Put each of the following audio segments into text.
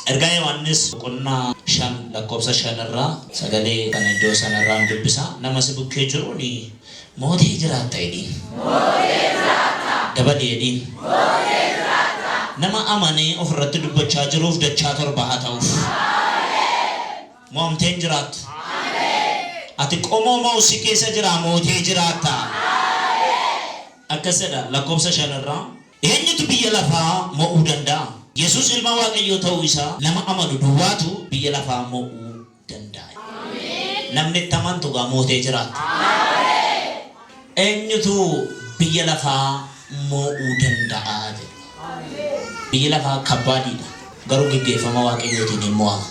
Ergaa Yohaannis boqonnaa 5 lakkoofsa 5 irraa sagalee kana iddoo sanarraa dubbisa. Nama si bukkee jiruuni mootii jiraata jedhi. Mootii jiraata. Dabalee jedhi. Mootii jiraata. Nama amanee ofirratti dubbachaa jiruuf dachaa torba haa ta'uuf. Moomteen jiraatu. Ati qomoo moosi keessa jira mootii jiraata. Akkasidha lakkoofsa 5 irraa eenyutu biyya lafaa mo'uu danda'a? Yesus ilma Waaqayyoo ta'uu isaa nama amanu duwwaatu biyya lafaa mo'uu danda'a. Namni itti amantu gaa mootee jiraata. Eenyutu biyya lafaa mo'uu danda'a jedha. Biyya lafaa kabbaadidha. Garuu gaggeeffama Waaqayyootiin hin mo'ama.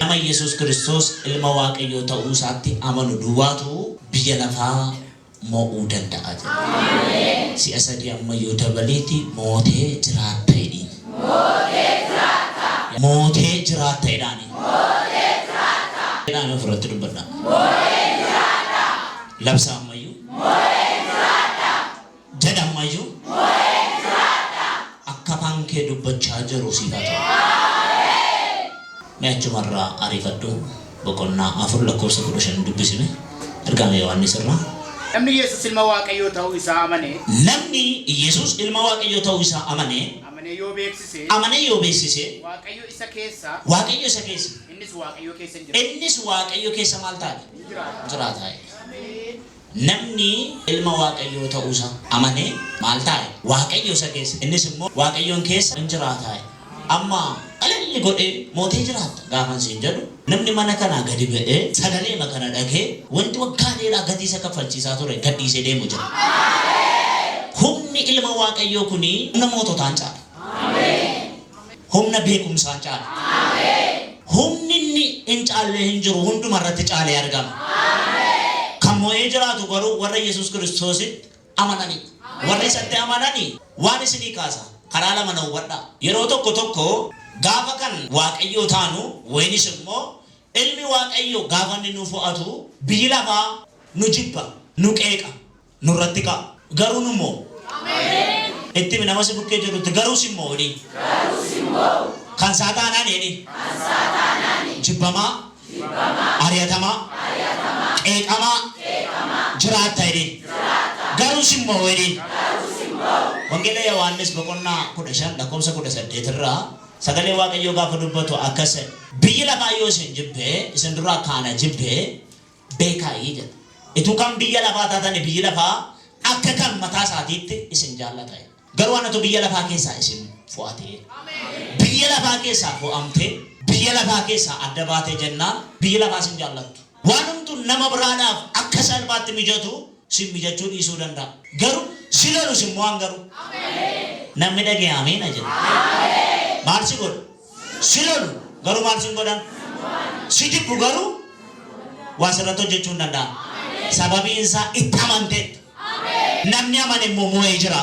Nama Yesus Kiristoos ilma Waaqayyoo ta'uu isaatti amanu duwwaatu biyya lafaa mo'uu danda'a jedha. Si'a sadii amma yoo dabaleeti mootee jiraata jedhiin. Mootii jiraata jedhaani. Mootii jiraata. Jedhaani ofirratti dubbadha. Mootii jiraata. Labsa ammayyuu. Mootii jiraata. Jedha ammayyuu. Mootii jiraata. Akka pankee dubbachaa jiru siif haa ta'u. Mee achumarraa ariifadhu boqonnaa 4 lakkoofsa 15 dubbisime. Ergaa Yohaannis irraa. Namni Yesus ilma Waaqayyoo ta'uu isaa amane. Namni Yesus ilma Waaqayyoo ta'uu isaa amane. Amane yoo beeksise. Waaqayyo isa keessa. Waaqayyo isa keessa. Innis Waaqayyo keessa jira. Innis Waaqayyo keessa maal ta'a? Jiraata. Namni ilma Waaqayyoo ta'uu isaa amane maal ta'a? Waaqayyo isa keessa. Innis immoo Waaqayyoon keessa jiraata. Amma qalalli godhee mootii jiraata gaafa siin jedhu namni mana kanaa gadi ba'ee sagalee makana dhagee wanti waggaa dheeraa gatii isa kaffalchiisaa ture gadhiisee deemu jira. Humni ilma Waaqayyoo kuni humna moototaan caala. Humna beekumsaan caala. Humni inni hin caalle hin jiru hundumarratti caalee argama. Kan mo'ee jiraatu garuu warra Yesus Kiristoositti amananii. Warra isatti amananii waan isinii kaasa karaa lama na hubadhaa. Yeroo tokko gaafa kan Waaqayyoo taanu waynis immoo ilmi Waaqayyoo gaafa inni nu fo'atu biyyi lafaa nu jibba, nu qeeqa, nurratti ka'a. Garuu nu moo itti nama si bukkee jirutti garuu simmoo jedhi. Kan saataanaan jedhi. Jibbamaa, ari'atamaa, qeeqamaa, jiraata jedhi. Garuu simmoo jedhi. Wangeela Yohaannis boqonnaa 15 lakkoofsa 18 irraa sagalee Waaqayyoo gaafa dubbatu akkas biyyi lafaa yoo isin jibbee isin duraa kaana jibbee beekaayii jedha. Ituu kan biyya lafaa taatanii biyyi lafaa akka kan mataa isaatiitti isin jaallata. Garuu anatu biyya lafaa keessaa isin fo'atee biyya lafaa keessaa fo'amtee biyya lafaa keessaa adda baatee jennaan biyya lafaa isin jaallattu. Waan hunduu nama biraadhaaf akka salphaatti mijatu sin mijachuu dhiisuu danda'a. Garuu si lolu sin mo'an garuu. Namni dhagee amiina jedha. Maal si godhu? Si lolu garuu maal sin godhan? Si jibbu garuu waan sirratti hojjechuu hin danda'a. Sababiin isaa itti amanteetti. Namni amane immoo mo'ee jira.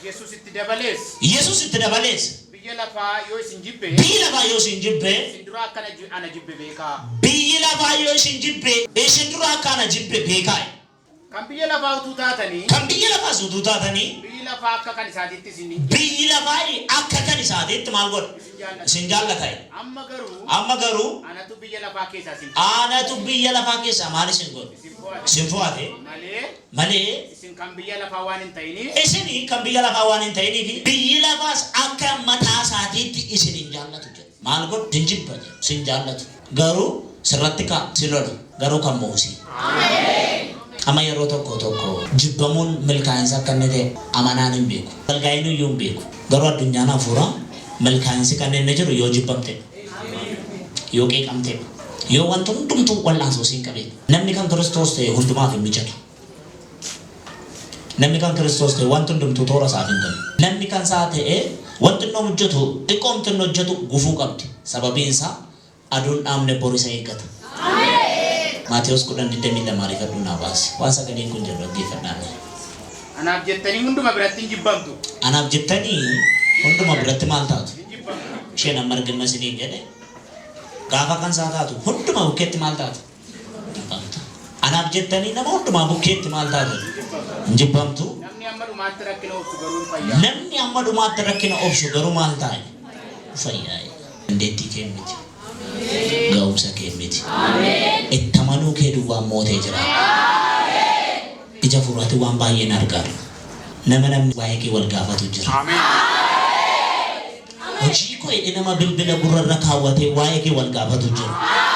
Yesus itti dabalees. Yesus itti dabalees. Biyya lafaa yoo isin jibbe. Biyyi lafaa yoo isin jibbe. Isin dura akka ana jibbe beekaa. Biyyi lafaa yoo isin jibbe. Isin dura akka ana jibbe beekaa. Kan biyya lafaa utuu taatanii. Kan biyya lafaa utuu taatanii. Biyyi lafaa akka kan isaatiitti isin. Biyyi lafaa akka kan isaatiitti maal godha? Isin jaallata. Amma garuu. Anatu biyya lafaa keessaa isin. Anatu biyya lafaa keessaa maal isin godha? Isin fo'ate. Malee. Isin kan biyya lafaa waan hin ta'iniif. Isini kan biyya lafaa waan hin ta'iniif biyyi lafaas akka mataa isaatiitti isin hin jaallatu jedha. Maal godhu? Isin jibba jedha. Isin jaallatu. Garuu sirratti kaa si lolu. Garuu kan mo'usi. Amma yeroo tokko jibbamuun milkaa'insa akka inni ta'e amanaan hin beeku. Galgaa'in iyyuu hin beeku. Garuu addunyaan hafuura milkaa'insi kan inni jiru yoo jibbamte, yoo qeeqamte, yoo wanti hundumtuu wal'aansoo siin qabeenya. Namni kan Kiristoos ta'e hundumaaf hin mijatu. Namni kan Kiristoos ta'e wanti hundumtuu toora isaaf hin galu. Namni kan isaa ta'e wanti inni hojjetu xiqqoomti inni hojjetu gufuu qabdi. Sababiin isaa aduun dhaamne bor isa eeggata. Maatewos 10:22 ariifadhu naa baasi. Waan sagaleen kun jedhu dhaggeeffadhaan. Anaaf jettanii hunduma biratti hin jibbamtu. Anaaf jettanii hunduma biratti maal taatu? Isheen amma argama isinii jedhe gaafa kan isaa taatu hunduma bukkeetti maal taatu? Anaaf jettanii nama hundumaa bukkeetti maal taatu? Jibbamtu. Namni amma dhumaatti rakkina obsu garuu maal ta'a? fayyaa'e. Dandeettii kee miti. Ga'umsa kee miti. Itti amanuu kee duwwaan mootee jira. Ija furaati waan baay'een argaa. Namni waa'ee kee wal gaafatu jira. Hojii koo nama bilbila gurrarra kaawwatee waa'ee kee wal gaafatu jira.